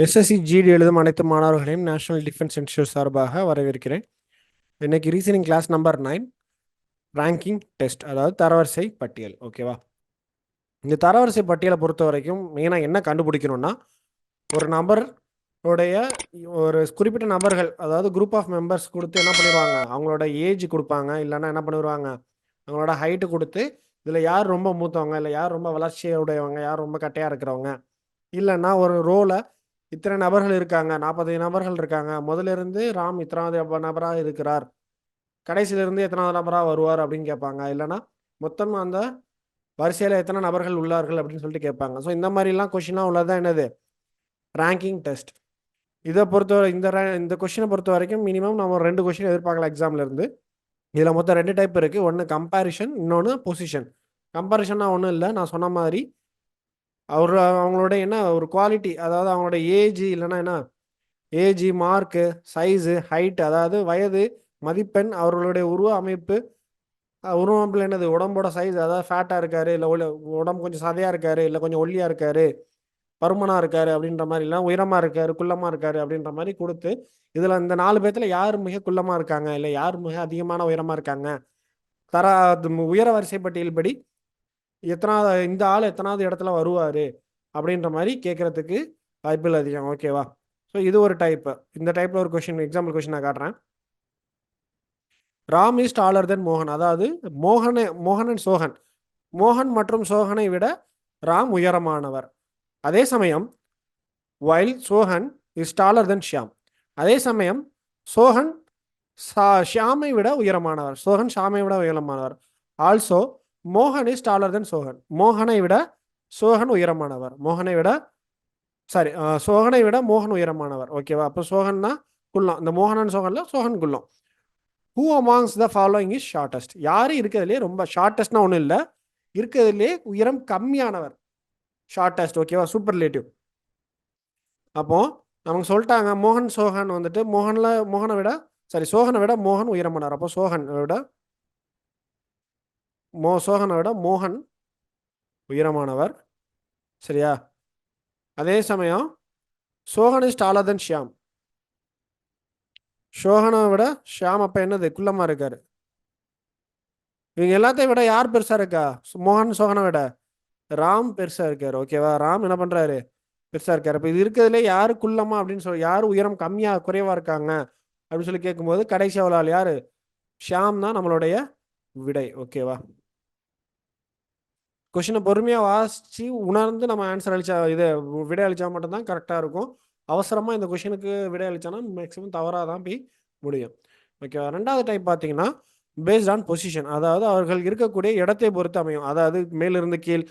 SSC GD எழுதும் அனைத்து மாணவர்களையும் நேஷனல் டிஃபென்ஸ் இன்ஸ்டியூட் சார்பாக வரவேற்கிறேன். இன்னைக்கு reasoning class number 9 ranking test, அதாவது தரவரிசை பட்டியல். ஓகேவா? இந்த தரவரிசை பட்டியலை பொறுத்த வரைக்கும் மெயினாக என்ன கண்டுபிடிக்கணும்னா, ஒரு நபருடைய ஒரு குறிப்பிட்ட நபர்கள், அதாவது குரூப் ஆஃப் மெம்பர்ஸ் கொடுத்து என்ன பண்ணிடுவாங்க, அவங்களோட ஏஜ் கொடுப்பாங்க, இல்லைன்னா என்ன பண்ணிடுவாங்க, அவங்களோட ஹைட்டு கொடுத்து இதில் யார் ரொம்ப மூத்தவங்க, இல்லை யார் ரொம்ப வளர்ச்சியுடையவங்க, யார் ரொம்ப கட்டையாக இருக்கிறவங்க, இல்லைன்னா ஒரு ரோலை இத்தனை நபர்கள் இருக்காங்க, 40 நபர்கள் இருக்காங்க, முதல்ல இருந்து ராம் இத்தனாவது நபராக இருக்கிறார், கடைசியிலிருந்து எத்தனாவது நபராக வருவார் அப்படின்னு கேட்பாங்க. இல்லைன்னா மொத்தம் அந்த வரிசையில் எத்தனை நபர்கள் உள்ளார்கள் அப்படின்னு சொல்லிட்டு கேட்பாங்க. ஸோ இந்த மாதிரிலாம் கொஷினாக உள்ளதான் என்னது ரேங்கிங் டெஸ்ட். இதை பொறுத்தவரை இந்த கொஷினை பொறுத்த வரைக்கும் மினிமம் நம்ம 2 கொஷின் எதிர்பார்க்கலாம் எக்ஸாம்ல இருந்து. இதில் மொத்தம் 2 டைப் இருக்குது. ஒன்று கம்பேரிஷன், இன்னொன்று பொசிஷன். கம்பேரிஷன்னா ஒன்றும் இல்லை, நான் சொன்ன மாதிரி அவங்களோட என்ன ஒரு குவாலிட்டி, அதாவது அவங்களோட ஏஜ், இல்லைன்னா என்ன ஏஜ், மார்க்கு, சைஸு, ஹைட், அதாவது வயது, மதிப்பெண், அவர்களுடைய உருவ அமைப்பு. உருவ அமைப்பில் என்னது, உடம்போட சைஸ், அதாவது ஃபேட்டாக இருக்காரு, இல்லை உடம்பு கொஞ்சம் சதையாக இருக்காரு, இல்லை கொஞ்சம் ஒல்லியாக இருக்காரு, பருமனாக இருக்காரு அப்படின்ற மாதிரி, இல்லை உயரமாக இருக்காரு, குள்ளமாக இருக்காரு அப்படின்ற மாதிரி கொடுத்து, இதில் இந்த 4 பேர்த்தில் யார் மிக குள்ளமாக இருக்காங்க, இல்லை யார் மிக அதிகமான உயரமாக இருக்காங்க, தர உயர வரிசை பட்டியல்படி எத்தனாவது இந்த ஆள் எத்தனாவது இடத்துல வருவார் அப்படின்ற மாதிரி கேட்குறதுக்கு வாய்ப்புகள் அதிகம். ஓகேவா? ஸோ இது ஒரு டைப்பு. இந்த டைப்பில் ஒரு கொஷின், எக்ஸாம்பிள் கொஷின் நான் காட்டுறேன். ராம் இஸ் டாலர் தென் மோகன், அதாவது மோகன் அண்ட் சோகன், மோகன் மற்றும் சோகனை விட ராம் உயரமானவர். அதே சமயம் வைல் சோகன் இஸ் டாலர் தென் ஷியாம், அதே சமயம் சோகன் ஷியாமை விட உயரமானவர், சோகன் ஷியாமை விட உயரமானவர். ஆல்சோ மோகன் இஸ் டாலர் தென் சோகன், மோகனை விட சோகன் உயரமானவர், சோகனை விட மோகன் உயரமானவர். ஓகேவா? அப்போ சோகன்னா குள்ளம், இந்த மோகனன் சோகன்ல சோகன் குள்ளம். Who amongst the following is shortest, யாரு இருக்கிறதுலே ரொம்ப ஷார்டஸ்ட்னா ஒன்றும் இல்லை, இருக்கிறதுலே உயரம் கம்மியானவர் ஷார்டஸ்ட். ஓகேவா? சூப்பர்லேட்டிவ். அப்போ அவங்க சொல்லிட்டாங்க மோகன் சோகன் வந்துட்டு சோகனை விட மோகன் உயரமானார். அப்போ சோகனை விட மோகன் உயரமானவர். சரியா? அதே சமயம் சோகன் இஸ் டாலர் தென் ஷியாம், சோகனை விட ஷியாம் அப்ப என்னது குள்ளமா இருக்காரு. இவங்க எல்லாத்தையும் விட யார் பெருசா இருக்கா? மோகன் சோகனை விட ராம் பெருசா இருக்காரு. ஓகேவா? ராம் என்ன பண்றாரு, பெருசா இருக்காரு. இப்போ இது இருக்கிறதுல யாரு குள்ளமா அப்படின்னு சொல்லி, யாரு உயரம் கம்மியா குறைவா இருக்காங்க அப்படின்னு சொல்லி கேட்கும்போது கடைசி அவளால் யாரு, ஷியாம் தான் நம்மளுடைய விடை. ஓகேவா? கொஷினை பொறுமையாக வாசித்து உணர்ந்து நம்ம ஆன்சர் அளிச்சா, விடை அளித்தா மட்டும்தான் கரெக்டாக இருக்கும். அவசரமாக இந்த கொஷினுக்கு விடை அளித்தானா மேக்ஸிமம் தவறாக தான் போய் முடியும். ஓகேவா? 2வது டைப் பார்த்தீங்கன்னா பேஸ்ட் ஆன் பொசிஷன், அதாவது அவர்கள் இருக்கக்கூடிய இடத்தை பொறுத்து அமையும். அதாவது மேலிருந்து கீழ்,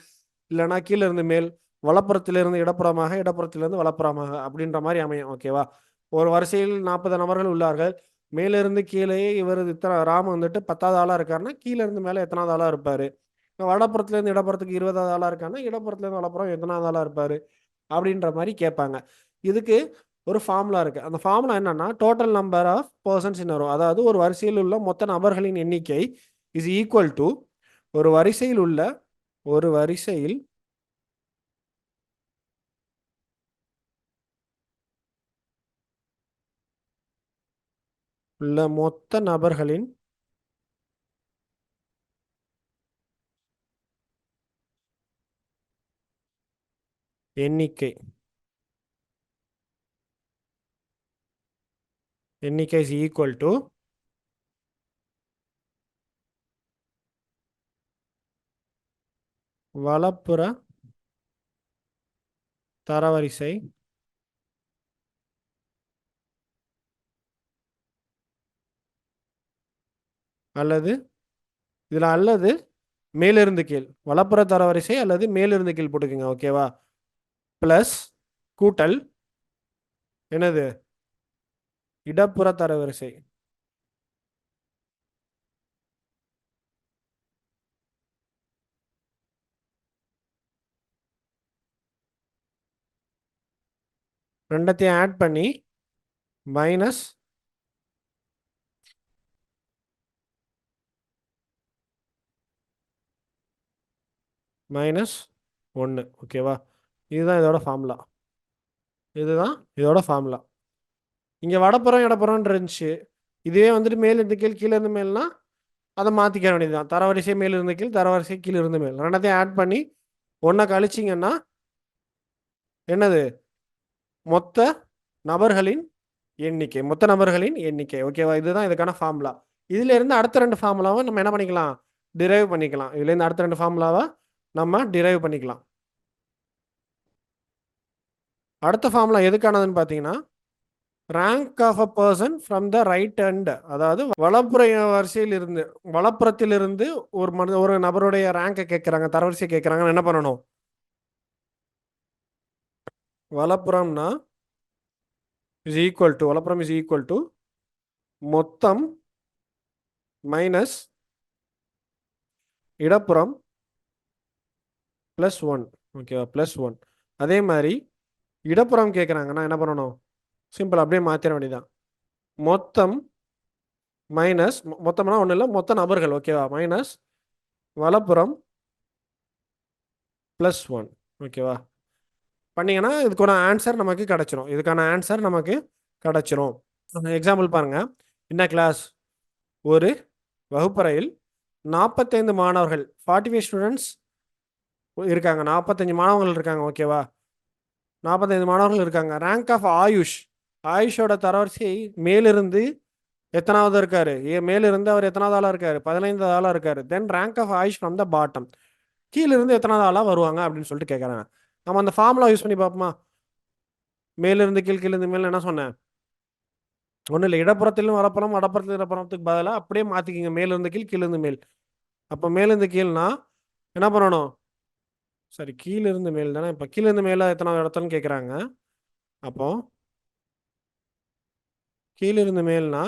இல்லைனா கீழிருந்து மேல், வலப்புறத்திலிருந்து இடப்புறமாக, இடப்புறத்திலிருந்து வலப்புறமாக அப்படின்ற மாதிரி அமையும். ஓகேவா? ஒரு வரிசையில் 40 நபர்கள் உள்ளார்கள். மேலிருந்து கீழே இவர் ராம் வந்துட்டு 10வது ஆளாக இருக்காருன்னா கீழே இருந்து மேலே எத்தனாவது ஆளாக இருப்பார், வடப்புறத்துலேருந்து இடப்புறத்துக்கு 20வது ஆளாக இருக்காங்கன்னா இடப்புறத்துலேருந்து வலப்புறம் எத்தனாவது ஆளாக இருப்பார் அப்படின்ற மாதிரி கேட்பாங்க. இதுக்கு ஒரு ஃபார்முலா இருக்குது. அந்த ஃபார்முலா என்னன்னா total number of persons in வரும். அதாவது ஒரு வரிசையில் உள்ள மொத்த நபர்களின் எண்ணிக்கை இஸ் ஈக்குவல் டு ஒரு வரிசையில் உள்ள மொத்த நபர்களின் எண்ணிக்கை இஸ் ஈக்குவல் டு வலப்புற தரவரிசை அல்லது மேலிருந்து கீழ், வலப்புற தரவரிசை அல்லது மேலிருந்து கீழ் போட்டுக்கோங்க. ஓகேவா? பிளஸ் கூட்டல் என்னது, இடப்புற தரவரிசை. ரெண்டத்தையும் ஆட் பண்ணி மைனஸ் -1. ஓகேவா? இதுதான் இதோட ஃபார்முலா. இதுதான் இதோட ஃபார்முலா. இங்கே வடப்புறம் இடப்புறம்னு இருந்துச்சு. இதுவே வந்துட்டு மேல் இருந்து கீழ் கீழே இருந்து மேல்னா அதை மாற்றிக்க வேண்டியதுதான். தரவரிசை மேல் இருந்து கீழ், தரவரிசை கீழ் இருந்து மேல், ரெண்டத்தையும் ஆட் பண்ணி ஒன்றை கழிச்சிங்கன்னா என்னது? மொத்த நபர்களின் எண்ணிக்கை. மொத்த நபர்களின் எண்ணிக்கை. ஓகேவா? இதுதான் இதுக்கான ஃபார்முலா. இதுல இருந்து அடுத்த ரெண்டு ஃபார்முலாவை நம்ம என்ன பண்ணிக்கலாம்? டிரைவ் பண்ணிக்கலாம். இதுல இருந்து அடுத்த ரெண்டு ஃபார்முலாவை நம்ம டிரைவ் பண்ணிக்கலாம். அடுத்த ஃபார்முலா எதுக்கானதுன்னு பார்த்தீங்கன்னா, rank of a person from the right hand, அதாவது வலப்புற வரிசையில் இருந்து, வலப்புறத்திலிருந்து ஒரு நபருடைய ரேங்கை கேட்குறாங்க, தரவரிசை கேட்குறாங்கன்னு என்ன பண்ணணும்? வலப்புறம்னா வலப்புறம் இஸ் ஈக்குவல் டு மொத்தம் மைனஸ் இடப்புறம் ப்ளஸ் 1. ஓகேவா? ப்ளஸ் 1. அதே மாதிரி இடப்புறம் கேட்குறாங்கன்னா என்ன பண்ணணும்? சிம்பிள், அப்படியே மாற்றிட வேண்டியதான். மொத்தம் மைனஸ், மொத்தம்னா ஒன்றும் இல்லை, மொத்த நபர்கள். ஓகேவா? மைனஸ் வலப்புறம் ப்ளஸ் 1. ஓகேவா? பண்ணிங்கன்னா இதுக்கான ஆன்சர் நமக்கு கிடச்சிரும். எக்ஸாம்பிள் பாருங்க. இந்த கிளாஸ் ஒரு வகுப்பறையில் 45 மாணவர்கள், 45 ஸ்டூடெண்ட்ஸ் இருக்காங்க. 45 மாணவர்கள் இருக்காங்க. ஓகேவா? 45 மாணவர்கள் இருக்காங்க. ரேங்க் ஆஃப் ஆயுஷோட தரவரிசை மேலிருந்து எத்தனாவது இருக்காரு? மேலிருந்து அவர் எத்தனாவது ஆளா இருக்காரு? 15வது ஆளா இருக்காரு. Then rank of Ayush from the bottom, கீழிருந்து எத்தனாவது ஆளா வருவாங்க அப்படின்னு சொல்லிட்டு கேட்குறாங்க. நம்ம அந்த ஃபார்முலா யூஸ் பண்ணி பார்ப்போமா? மேலிருந்து கீழ், கீழிருந்து மேல் என்ன சொன்னேன்? ஒன்றும் இல்லை, இடப்புறத்திலும் வலப்புறம், வடப்புறத்தில் இடப்புறத்துக்கு பதிலாக அப்படியே மாற்றிக்கிங்க. மேலிருந்து கீழ், கீழிருந்து மேல். அப்போ மேலிருந்து கீழ்னா என்ன பண்ணணும்? சரி, கீழிருந்து மேல் தானே. இப்போ கீழிருந்து மேலே எத்தனாவது இடத்துலன்னு கேட்குறாங்க. அப்போ கீழிருந்து மேல்னா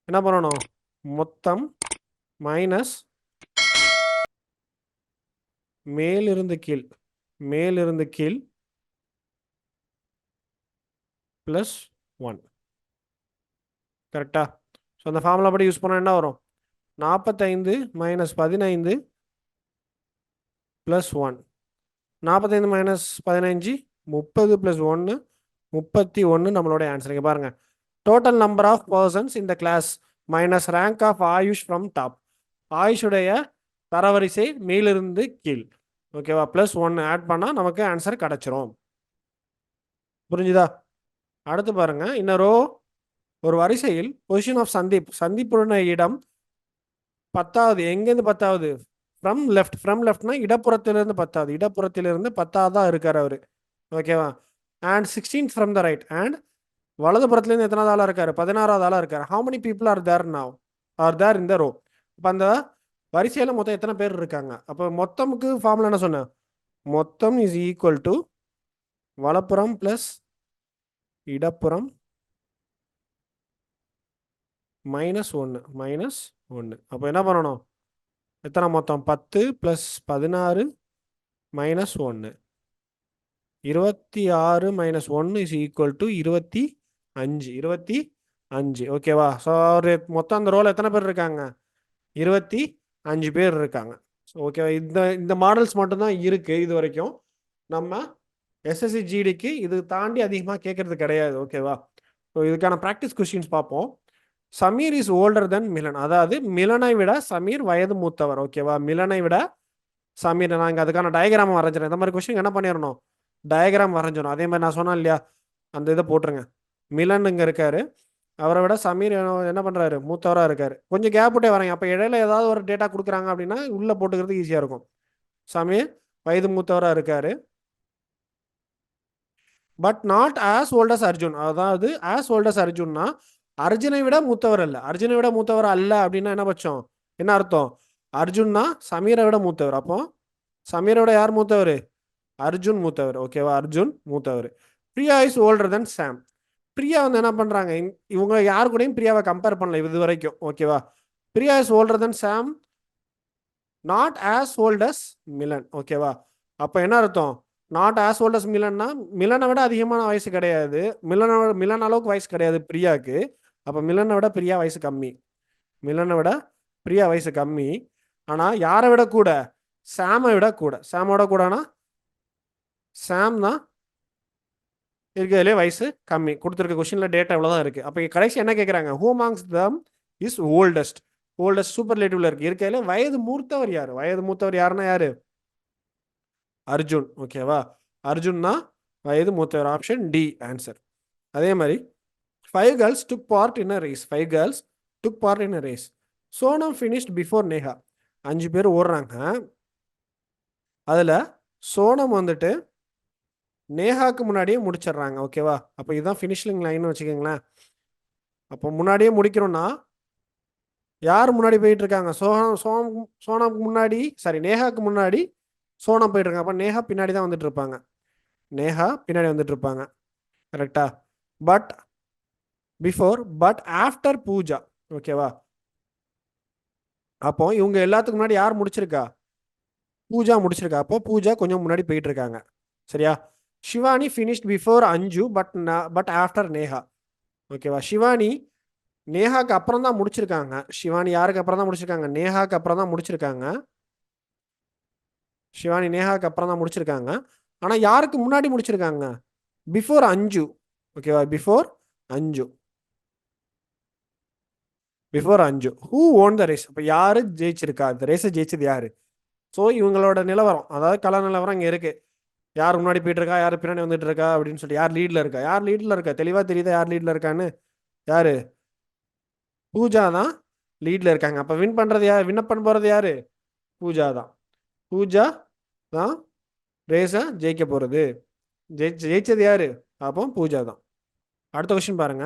என்ன பண்ணணும்? மொத்தம் மைனஸ் மேலிருந்து கீழ், மேலிருந்து கீழ் ப்ளஸ் 1. கரெக்டா? ஸோ அந்த ஃபார்முலா படி யூஸ் பண்ணால் என்ன வரும்? 45 மைனஸ் 15 ப்ளஸ் 1. 45 மைனஸ் 15 30 ப்ளஸ் 1 31 நம்மளோட ஆன்சர். இங்கே பாருங்க, டோட்டல் நம்பர் ஆஃப் பர்சன்ஸ் இந்த class minus rank of Ayush from top, ஆயுஷுடைய தரவரிசை மேலிருந்து கீழ். ஓகேவா? ப்ளஸ் 1 ஆட் பண்ணால் நமக்கு ஆன்சர் கிடச்சிரும். புரிஞ்சுதா? அடுத்து பாருங்க, இன்னொரு ஒரு வரிசையில் பொசிஷன் ஆஃப் சந்தீப்புடைய இடம் 10வது. எங்கேருந்து 10வது? From left. ஃப்ரம் லெஃப்ட்னா இடப்புறத்திலிருந்து 10வது. இடப்புறத்திலிருந்து 10வது இருக்கார் அவர். ஓகேவா? And 16th from the right. And வலதுபுறத்துலேருந்து எத்தனாவது ஆளாக இருக்காரு? 16வது ஆளாக இருக்காரு. How many people are there இந்த ரோ? இப்போ அந்த வரிசையில் மொத்தம் எத்தனை பேர் இருக்காங்க? அப்போ மொத்தமுக்கு ஃபார்முலா என்ன சொன்னேன்? மொத்தம் இஸ் ஈக்குவல் டு வலப்புறம் ப்ளஸ் இடப்புறம் மைனஸ் 1. அப்போ என்ன பண்ணணும்? எத்தனை மொத்தம்? 10 plus 16 minus 1. 26 minus 1 is equal to 25. ஓகேவா? ஸோ ஒரு மொத்தம் அந்த ரோல் எத்தனை பேர் இருக்காங்க? 25 பேர் இருக்காங்க. ஓகேவா? இந்த மாடல்ஸ் மட்டும்தான் இருக்குது இது வரைக்கும். நம்ம எஸ்எஸ்சி ஜிடிக்கு இது தாண்டி அதிகமாக கேட்கறது கிடையாது. ஓகேவா? ஸோ இதுக்கான ப்ராக்டிஸ் கொஸ்டின்ஸ் பார்ப்போம். Sameer is older than Milan, அதாவது மிலனை விட சமீர் வயது மூத்தவர். ஓகேவா? மிலனை விட சமீர். நான் இங்கே அதுக்கான டயக்ராம் வரைஞ்சிடறேன். இந்த மாதிரி கொஸ்டின் என்ன பண்ணிடணும்? டயக்ராம் வரைஞ்சிடணும். அதே மாதிரி நான் சொன்னேன் இல்லையா, அந்த இதை போட்டுருங்க. மிலன் இங்கே இருக்காரு, அவரை விட சமீர் என்ன பண்ணுறாரு? மூத்தவராக இருக்காரு. கொஞ்சம் கேப் விட்டே வரேங்க. அப்போ இடையில ஏதாவது ஒரு டேட்டா கொடுக்குறாங்க அப்படின்னா உள்ளே போட்டுக்கிறது ஈஸியாக இருக்கும். சமீர் வயது மூத்தவராக இருக்காரு, but not as old as Arjun. அதாவது ஆஸ் ஓல்ட் அஸ் அர்ஜுன்னா அர்ஜுனை விட மூத்தவர் அல்ல. அர்ஜுனை விட மூத்தவர் அல்ல அப்படின்னா என்ன பட்சம்? என்ன அர்த்தம்? அர்ஜுன்னா சமீரை விட மூத்தவர். அப்போ சமீரை விட யார் மூத்தவர்? அர்ஜுன் மூத்தவர். ஓகேவா? அர்ஜுன் மூத்தவர். பிரியா இஸ் ஓல்டர் தென் சாம். பிரியா வந்து என்ன பண்றாங்க? இவங்க யாரு கூடயும் பிரியாவை கம்பேர் பண்ணல இது வரைக்கும். ஓகேவா? Priya is older than Sam, not as old as Milan. ஓகேவா? அப்போ என்ன அர்த்தம்? நாட் ஆஸ் ஓல்ட் அஸ் மிலன்னா மிலனை விட அதிகமான வயசு கிடையாது, மிலன் அளவுக்கு வயசு கிடையாது பிரியாவுக்கு. அப்போ மிலனை விட பிரியா வயசு கம்மி. மிலனை விட பிரியா வயசு கம்மி. ஆனால் யாரை விட கூட? சாமை விட கூட. சாமோட கூடனா சாம் தான் இருக்கிறதுலே வயசு கம்மி. கொடுத்துருக்க கொஸ்டினில் டேட்டா இவ்வளோதான் இருக்குது. அப்போ கடைசி என்ன கேட்குறாங்க? Who amongst them is oldest. Oldest சூப்பர்லேட்டிவ்ல இருக்குது. இருக்கிறதுல வயது மூத்தவர் யார்? வயது மூத்தவர் யாருன்னா யார்? அர்ஜுன். ஓகேவா? அர்ஜுன்னா வயது மூத்தவர். Option D answer. அதே மாதிரி 5 girls took part in a race. 5 girls took part in a race. Sonam finished before Neha. 5 பேர் ஓடுறாங்க. அதில் சோனம் வந்துட்டு நேஹாக்கு முன்னாடியே முடிச்சிடுறாங்க. ஓகேவா? அப்போ இதுதான் ஃபினிஷிங் லைன்னு வச்சுக்கோங்களேன். அப்போ முன்னாடியே முடிக்கணும்னா யார் முன்னாடி போயிட்டு இருக்காங்க? சோனம்க்கு முன்னாடி, சாரி, நேஹாக்கு முன்னாடி சோனம் போயிட்டு இருக்காங்க. அப்போ நேஹா பின்னாடி தான் வந்துட்டு இருப்பாங்க. நேஹா பின்னாடி வந்துட்டு இருப்பாங்க. கரெக்டா? But before, but after Pooja. ஓகேவா? அப்போ இவங்க எல்லாத்துக்கு முன்னாடி யார் முடிச்சிருக்கா? பூஜா முடிச்சிருக்கா. அப்போ பூஜா கொஞ்சம் முன்னாடி போயிட்டு இருக்காங்க. சரியா? ஷிவானி ஃபினிஷ்ட் பிஃபோர் அஞ்சு பட் ஆஃப்டர் நேஹா. ஓகேவா? ஷிவானி நேஹாக்கு அப்புறம் தான் முடிச்சிருக்காங்க. ஷிவானி யாருக்கு அப்புறம் தான் முடிச்சிருக்காங்க? நேஹாக்கு அப்புறம் தான் முடிச்சிருக்காங்க. ஷிவானி நேஹாக்கு அப்புறம் தான் முடிச்சிருக்காங்க. ஆனால் யாருக்கு முன்னாடி முடிச்சிருக்காங்க? பிஃபோர் அஞ்சு. ஓகேவா? பிஃபோர் அஞ்சு. பிஃபோர் அஞ்சு. Who own the race? அப்போ யாரு ஜெயிச்சிருக்கா? இந்த ரேஸை ஜெயிச்சது யாரு? ஸோ இவங்களோட நிலவரம், அதாவது கலா நிலவரம் இங்கே இருக்கு. யார் முன்னாடி போயிட்டு இருக்கா, யார் பின்னாடி வந்துட்டு இருக்கா அப்படின்னு சொல்லிட்டு, யார் லீட்ல இருக்கா, யார் லீட்ல இருக்கா தெளிவாக தெரியுதா? யார் லீட்ல இருக்கான்னு? யாரு? பூஜா தான் லீட்ல இருக்காங்க. அப்போ வின் பண்றது யார்? வின் பண்ண போறது யாரு? பூஜா தான். பூஜா தான் ரேஸை ஜெயிக்க போறது. ஜெயிச்சது யாரு? அப்போ பூஜா தான். அடுத்த கொஸ்டின் பாருங்க.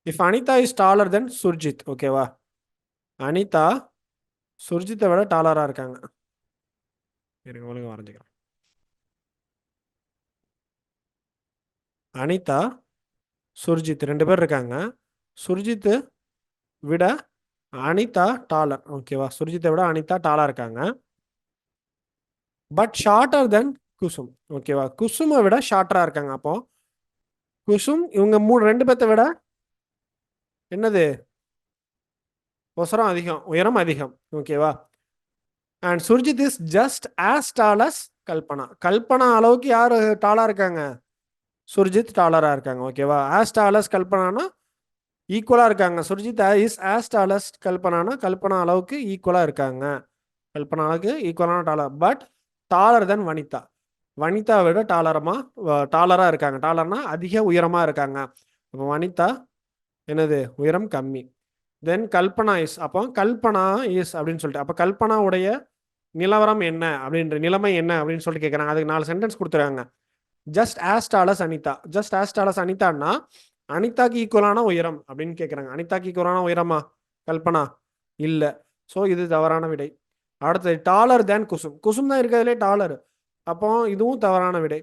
இஃப் அனிதா இஸ் டாலர் தென் சுர்ஜித். ஓகேவா? அனிதா சுர்ஜித்தை விட டாலரா இருக்காங்க. இருங்க, ஒழுங்கு வரைஞ்சிக்கிறேன். அனிதா சுர்ஜித் 2 பேர் இருக்காங்க. சுர்ஜித் விட அனிதா டாலர். ஓகேவா? சுர்ஜித்தை விட அனிதா டாலா இருக்காங்க. பட் ஷார்ட்டர் தென் குசும். ஓகேவா? குசுமை விட ஷார்ட்டரா இருக்காங்க. அப்போ குசும் இவங்க 2 பேர்த்த விட என்னது? ஒசரம் அதிகம், உயரம் அதிகம். ஓகேவா? And Surjit is just as tall as Kalpana. Kalpana அளவுக்கு யார் டாலா இருக்காங்க? சுர்ஜித் டாலரா இருக்காங்க. ஓகேவா? ஆஸ் டால் அஸ் கல்பனானா ஈக்குவலா இருக்காங்க. Surjit is as tall as கல்பனானா கல்பனா அளவுக்கு ஈக்குவலா இருக்காங்க. கல்பனா அளவுக்கு ஈக்குவலான taller. But taller than Vanitha. Vanitha விட டாலரா இருக்காங்க. டாலர்னா அதிக உயரமா இருக்காங்க. அப்போ வனிதா என்னது? உயரம் கம்மி. தென் கல்பனா இஸ். அப்போ கல்பனா இஸ் அப்படின்னு சொல்லிட்டு, அப்போ கல்பனாவுடைய நிலவரம் என்ன அப்படின்ற, நிலைமை என்ன அப்படின்னு சொல்லிட்டு கேட்குறாங்க. அதுக்கு 4 சென்டென்ஸ் கொடுத்துருக்காங்க. Just as tall as Anitha. Just as tall as அனிதான்னா அனிதாக்கு ஈக்குவலான உயரம் அப்படின்னு கேட்குறாங்க. அனிதாக்கு ஈக்குவலான உயரமா கல்பனா? இல்லை. ஸோ இது தவறான விடை. அடுத்தது டாலர் தேன் குசும். குசும் தான் இருக்கிறதுலே டாலர். அப்போ இதுவும் தவறான விடை.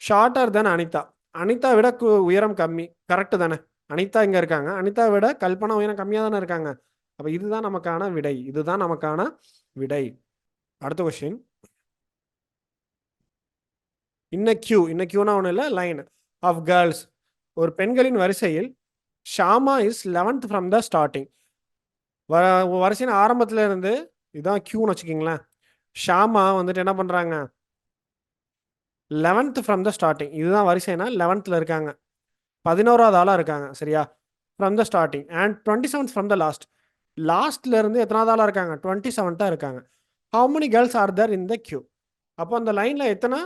ஷார்ட்டர் தேன் அனிதா. அனிதா விட உயரம் கம்மி. கரெக்டு தானே? அனிதா இங்கே இருக்காங்க. அனிதா விட கல்பனா உயரம் கம்மியாக தானே இருக்காங்க. அப்போ இதுதான் நமக்கான விடை. இதுதான் நமக்கான விடை. அடுத்த கொஸ்டின். இன்ன கியூனா ஒன்றும் இல்லை, லைன் ஆஃப் கேர்ள்ஸ். ஒரு பெண்களின் வரிசையில் Shama is 11th from the starting. வரிசையின் ஆரம்பத்துல இருந்து, இதுதான் கியூன்னு வச்சுக்கிங்களேன். ஷாமா வந்துட்டு என்ன பண்றாங்க? 11th from the starting. இதுதான் வரிசைனா 11th இருக்காங்க. 11வது ஆளா இருக்காங்க. சரியா? From the starting. And 27th from the last. லாஸ்ட்ல இருந்து எத்தனாவது ஆளா இருக்காங்க? 27th இருக்காங்க. How many girls are there in the queue? அப்போ அந்த லைன்ல எத்தனை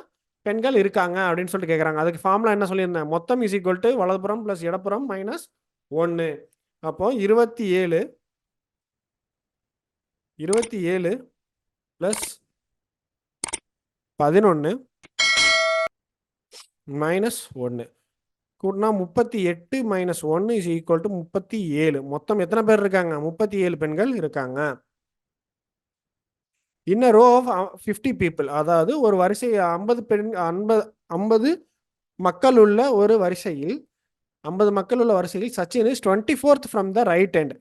பெண்கள் இருக்காங்க அப்படின்னு சொல்லிட்டு கேட்குறாங்க. அதுக்கு ஃபார்முலா என்ன சொல்லியிருந்தேன்? மொத்தம் இஸ் ஈக்குவல் டு வலதுபுறம் பிளஸ் இடப்புறம் மைனஸ் 1. அப்போ 27 பிளஸ் 11 மைனஸ் 1 கூட்டினா 38 மைனஸ் 1 இஸ் ஈக்குவல் டு 37. மொத்தம் எத்தனை பேர் இருக்காங்க? 37 பெண்கள் இருக்காங்க. In row of 50 people. அதாவது ஒரு வரிசை 50 மக்கள் உள்ள ஒரு வரிசையில் 50 மக்கள் உள்ள வரிசையில் Sachin is 24th from the right hand.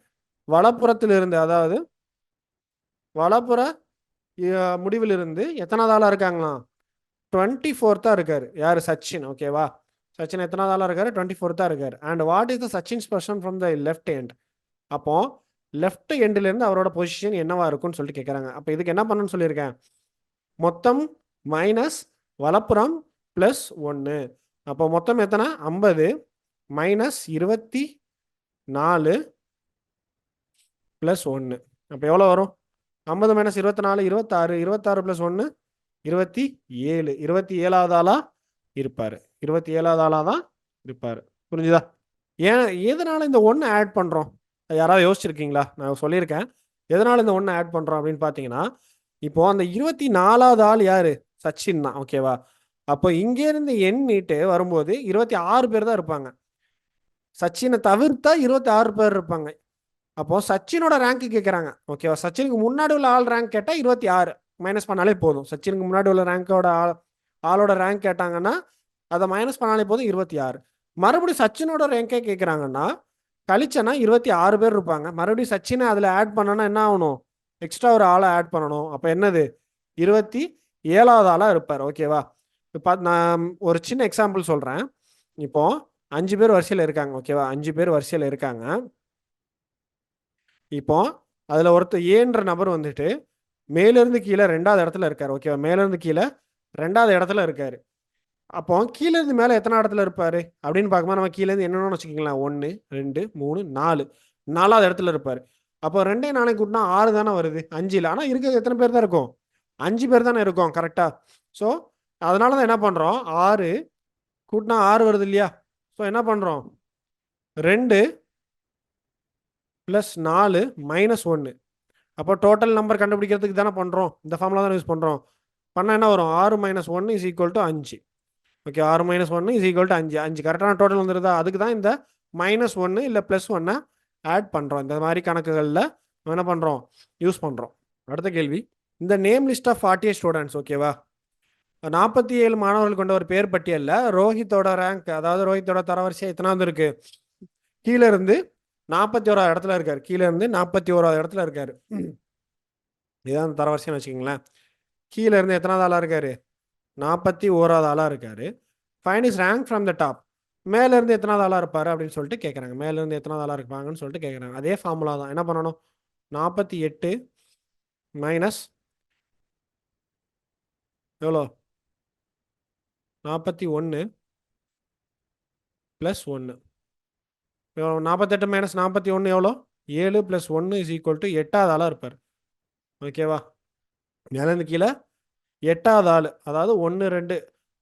வலப்புறத்திலிருந்து, அதாவது வலப்புற முடிவிலிருந்து எத்தனாவது ஆளா இருக்காங்களாம்? 24th இருக்காரு. யாரு? சச்சின். ஓகேவா? சச்சின் எத்தனாவது ஆளா இருக்காரு? 24th இருக்காரு. And what is the Sachin's position from the left hand? அப்போ லெஃப்ட் எண்ட்ல இருந்து அவரோட பொசிஷன் என்னவா இருக்கும்னு சொல்லிட்டு கேட்குறாங்க. அப்போ இதுக்கு என்ன பண்ணணும்னு சொல்லியிருக்கேன்? மொத்தம் மைனஸ் வலப்புறம் பிளஸ் 1. அப்போ மொத்தம் எத்தனை? 50 மைனஸ் 24 ப்ளஸ் 1. அப்போ எவ்வளோ வரும்? 50 மைனஸ் 24 26, 26 ப்ளஸ் 1 27. 27வது ஆளா இருப்பார். 27வது ஆளா தான் இருப்பார். புரிஞ்சுதா? ஏன் எதனால இந்த 1 ஆட் பண்ணுறோம்? யாராவது யோசிச்சிருக்கீங்களா? நான் சொல்லியிருக்கேன் எதனால இந்த 1 ஆட் பண்ணுறோம் அப்படின்னு பார்த்தீங்கன்னா, இப்போ அந்த 24வது ஆள் யாரு? சச்சின் தான். ஓகேவா? அப்போ இங்கேருந்து எண்ணிட்டு வரும்போது 26 பேர் தான் இருப்பாங்க. சச்சினை தவிர்த்தா 26 பேர் இருப்பாங்க. அப்போ சச்சினோட ரேங்க் கேட்குறாங்க. ஓகேவா? சச்சினுக்கு முன்னாடி உள்ள ஆள் ரேங்க் கேட்டால் 26 மைனஸ் பண்ணாலே போதும். சச்சினுக்கு முன்னாடி உள்ள ரேங்கோட ஆளோட ரேங்க் கேட்டாங்கன்னா அதை மைனஸ் பண்ணாலே போதும், 26. மறுபடியும் சச்சினோட ரேங்கே கேட்குறாங்கன்னா கழிச்சனா 26 பேர் இருப்பாங்க. மறுபடியும் சச்சினை அதில் ஆட் பண்ணனா என்ன ஆகணும்? எக்ஸ்ட்ரா ஒரு ஆளை ஆட் பண்ணணும். அப்போ என்னது? 27வது ஆளாக இருப்பார். ஓகேவா? இப்போ நான் ஒரு சின்ன எக்ஸாம்பிள் சொல்கிறேன். இப்போ 5 பேர் வரிசையில் இருக்காங்க. ஓகேவா? 5 பேர் வரிசையில் இருக்காங்க. இப்போ அதில் ஒருத்தர் ஏன்ற நபர் வந்துட்டு மேலேருந்து கீழே 2வது இடத்துல இருக்கார். ஓகேவா? மேலேருந்து கீழே 2வது இடத்துல இருக்காரு. அப்போ கீழேருந்து மேலே எத்தனை இடத்துல இருப்பார் அப்படின்னு பார்க்கும்போது நம்ம கீழேருந்து என்னென்னு வச்சுக்கிங்களேன், 1 2 3 4 4வது இடத்துல இருப்பார். அப்போ 2 4 கூட்டினா 6 தானே வருது, 5 இல்லை. ஆனால் இருக்கிறது எத்தனை பேர் தான் இருக்கும்? 5 பேர் தானே இருக்கும். கரெக்டாக? ஸோ அதனால தான் என்ன பண்ணுறோம், 6 கூட்டினா 6 வருது இல்லையா? ஸோ என்ன பண்ணுறோம், 2 ப்ளஸ் 4 மைனஸ் 1. அப்போ டோட்டல் நம்பர் கண்டுபிடிக்கிறதுக்கு தானே பண்ணுறோம், இந்த ஃபார்முலா தானே யூஸ் பண்ணுறோம். பண்ணால் என்ன வரும்? 6 minus 1 is equal to 5. Okay, 6 minus 1 is equal to 5. 5 கரெக்டான டோட்டல் வந்துருதா? அதுக்கு தான் இந்த மைனஸ் 1 இல்லை ப்ளஸ் 1 ஆட் பண்ணுறோம். இந்த மாதிரி கணக்குகளில் என்ன பண்ணுறோம், யூஸ் பண்ணுறோம். அடுத்த கேள்வி, இந்த நேம் லிஸ்ட் ஆஃப் 48 ஸ்டூடெண்ட்ஸ். ஓகேவா? 47 மாணவர்கள் கொண்ட ஒரு பேர் பட்டியலில் ரோஹித்தோட ரேங்க், அதாவது ரோஹித்தோட தரவரிசை எத்தனாவது இருக்கு? கீழே இருந்து 41வது இடத்துல இருக்காரு. கீழே இருந்து 41வது இடத்துல இருக்காரு. இதான் தரவரிசைன்னு வச்சுக்கிங்களேன். கீழே இருந்து எத்தனாவது ஆளாக இருக்காரு? 41வது ஆளாக இருக்காரு. Find is rank from the top. மேலேருந்து எத்தனாவது ஆளாக இருப்பார் அப்படின்னு சொல்லிட்டு கேட்குறாங்க. மேலேருந்து எத்தனாவது ஆளாக இருப்பாங்கன்னு சொல்லிட்டு கேட்குறாங்க. அதே ஃபார்முலா தான். என்ன பண்ணணும்? 48 மைனஸ் எவ்வளோ? 41 ப்ளஸ் 1 எவ்வளோ? 48 மைனஸ் 41 எவ்வளோ? 7 ப்ளஸ் 1 இஸ் ஈக்குவல் டு 8வது ஆளாக இருப்பார். ஓகேவா? மேலேருந்து கீழே 8வது ஆள், அதாவது 1 2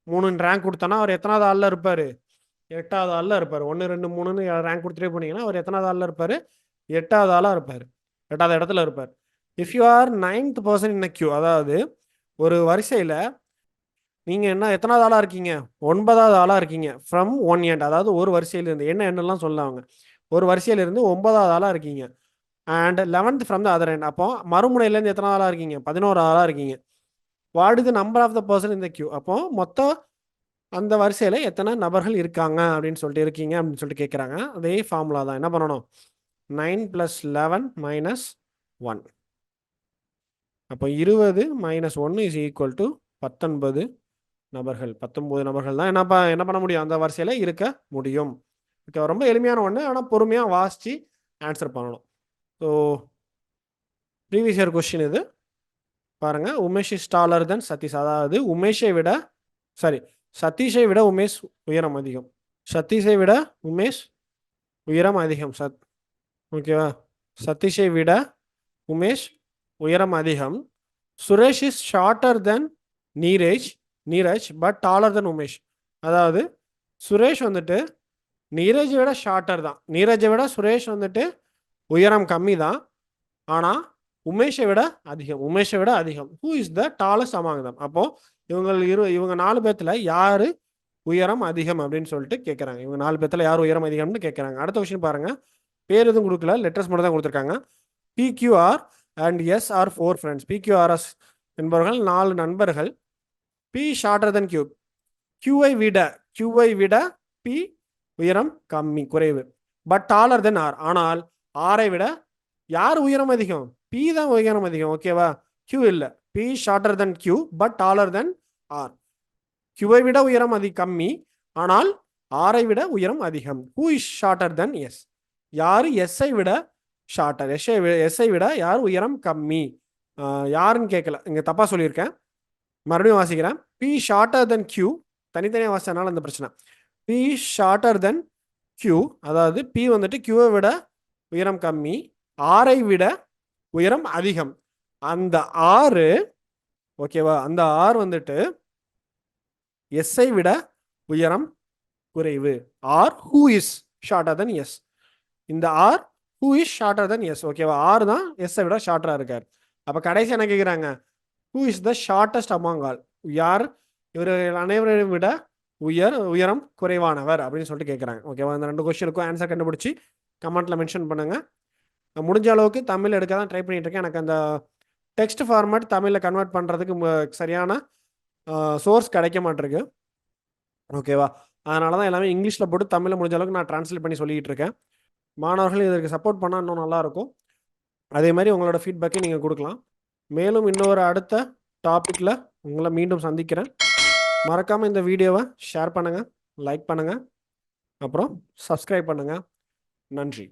3 ரேங்க் கொடுத்தோன்னா அவர் எத்தனாவது ஆளில் இருப்பார்? 8வது ஆளில் இருப்பார். 1 2 3ன்னு ரேங்க் கொடுத்துட்டே போனீங்கன்னா அவர் எத்தனாவது ஆளில் இருப்பார்? 8வது ஆளாக இருப்பார். 8வது இடத்துல இருப்பார். If you are 9th person in queue, அதாவது ஒரு வரிசையில் நீங்கள் என்ன எத்தனாவது ஆளாக இருக்கீங்க? 9வது ஆளாக இருக்கீங்க. ஃப்ரம் 1 end, அதாவது ஒரு வரிசையிலிருந்து என்ன எண்ணெல்லாம் சொல்லுவாங்க, ஒரு வரிசையிலிருந்து 9வது ஆளாக இருக்கீங்க. And 11th from the other end. அப்போ மறுமுனையிலேருந்து எத்தனாவது ஆளாக இருக்கீங்க? 11வது ஆளாக இருக்கீங்க. What is the number of the person in the queue? அப்போ மொத்தம் அந்த வரிசையில் எத்தனை நபர்கள் இருக்காங்க அப்படின்னு சொல்லிட்டு இருக்கீங்க அப்படின்னு சொல்லிட்டு கேட்குறாங்க. அதே ஃபார்முலா தான். என்ன பண்ணணும்? 9 + 11 - 1. அப்போ 20 - 1 இஸ் ஈக்குவல் டு 19 நபர்கள். 19 நபர்கள் தான் என்ன பண்ண முடியும்? அந்த வரிசையில் இருக்க முடியும். ஓகே, ரொம்ப எளிமையான ஒன்று, ஆனால் பொறுமையாக வாசித்து ஆன்சர் பண்ணணும். ஸோ ப்ரீவியஸ் இயர் கொஸ்டின் இது பாருங்க. உமேஷ் இஸ் டாலர் தென் சதீஷ், அதாவது சதீஷை விட உமேஷ் உயரம் அதிகம். சதீஷை விட உமேஷ் உயரம் அதிகம். ஓகேவா? சதீஷை விட உமேஷ் உயரம் அதிகம். Suresh is shorter than Neeraj but taller than Umesh. அதாவது சுரேஷ் வந்துட்டு நீரஜை விட ஷார்ட்டர் தான். நீரஜை விட சுரேஷ் வந்துட்டு உயரம் கம்மி தான், ஆனால் உமேஷை விட அதிகம். Who is the tallest among தம்? அப்போ இவங்க 4 பேர்த்துல யாரு உயரம் அதிகம் அப்படின்னு சொல்லிட்டு கேட்குறாங்க. இவங்க 4 பேர்த்துல யார் உயரம் அதிகம்னு கேட்குறாங்க. அடுத்த கொஸ்டின் பாருங்க. பேர் எதுவும் கொடுக்கல, லெட்டர்ஸ் மட்டும் தான் கொடுத்துருக்காங்க. PQR and S are 4 friends. PQRS என்பவர்கள் 4 நண்பர்கள். P ஷார்ட்டர் தென் Q. Qவை விட P உயரம் குறைவு. But taller then R. ஆனால் ஆரை விட யார் உயரம் அதிகம்? P தான் உயரம் அதிகம். ஓகேவா? Q இல்லை. P shorter then Q but taller then R. Qவை விட உயரம் கம்மி, ஆனால் ஆரை விட உயரம் அதிகம். Who is shorter than S? யாரு எஸ்ஐ விட ஷார்ட்டர்? எஸ்ஐ விட யார் உயரம் கம்மி? யாருன்னு கேட்கல, இங்கே தப்பாக சொல்லியிருக்கேன். மறுபடியும் வாசிக்கிறேன். P ஷார்ட்டர் தென் Q. தனித்தனியாக வாசிச்சனால அந்த பிரச்சனை. P ஷார்ட்டர் தென் Q, அதாவது P வந்துட்டு Qவை விட உயரம் கம்மி, ஆரை விட உயரம் அதிகம். அந்த ஆறு ஓகேவா, அந்த ஆர் வந்துட்டு எஸ்ஐ விட உயரம் குறைவு. R who is shorter than S. இந்த R who is shorter than S. ஓகேவா, ஆர் தான் எஸ்ஐ விட ஷார்ட்டரா இருக்கார். அப்ப கடைசி என்ன கேட்குறாங்க, who is the shortest among all, யார் இவர்கள் அனைவரையும் விட உயரம் குறைவானவர் அப்படின்னு சொல்லிட்டு கேட்குறாங்க. ஓகேவா, இந்த 2 கொஸ்டினுக்கும் ஆன்சர் கண்டுபிடிச்சி கமெண்ட்ல மென்ஷன் பண்ணுங்க. முடிஞ்ச அளவுக்கு தமிழ் எடுக்க தான் ட்ரை பண்ணிட்டு இருக்கேன். எனக்கு அந்த டெக்ஸ்ட் ஃபார்மேட் தமிழில் கன்வெர்ட் பண்ணுறதுக்கு சரியான சோர்ஸ் கிடைக்க மாட்டிருக்கு. ஓகேவா, அதனால தான் எல்லாமே இங்கிலீஷில் போட்டு தமிழில் முடிஞ்ச அளவுக்கு நான் ட்ரான்ஸ்லேட் பண்ணி சொல்லிட்டு இருக்கேன். மாணவர்கள் இதற்கு சப்போர்ட் பண்ணால் இன்னும் நல்லாயிருக்கும். அதே மாதிரி உங்களோட ஃபீட்பேக்கை நீங்கள் கொடுக்கலாம். மேலும் இன்னொரு அடுத்த டாப்பிக்கில் உங்களை மீண்டும் சந்திக்கிறேன். மறக்காமல் இந்த வீடியோவை ஷேர் பண்ணுங்கள், லைக் பண்ணுங்கள், அப்புறம் சப்ஸ்கிரைப் பண்ணுங்கள். நன்றி.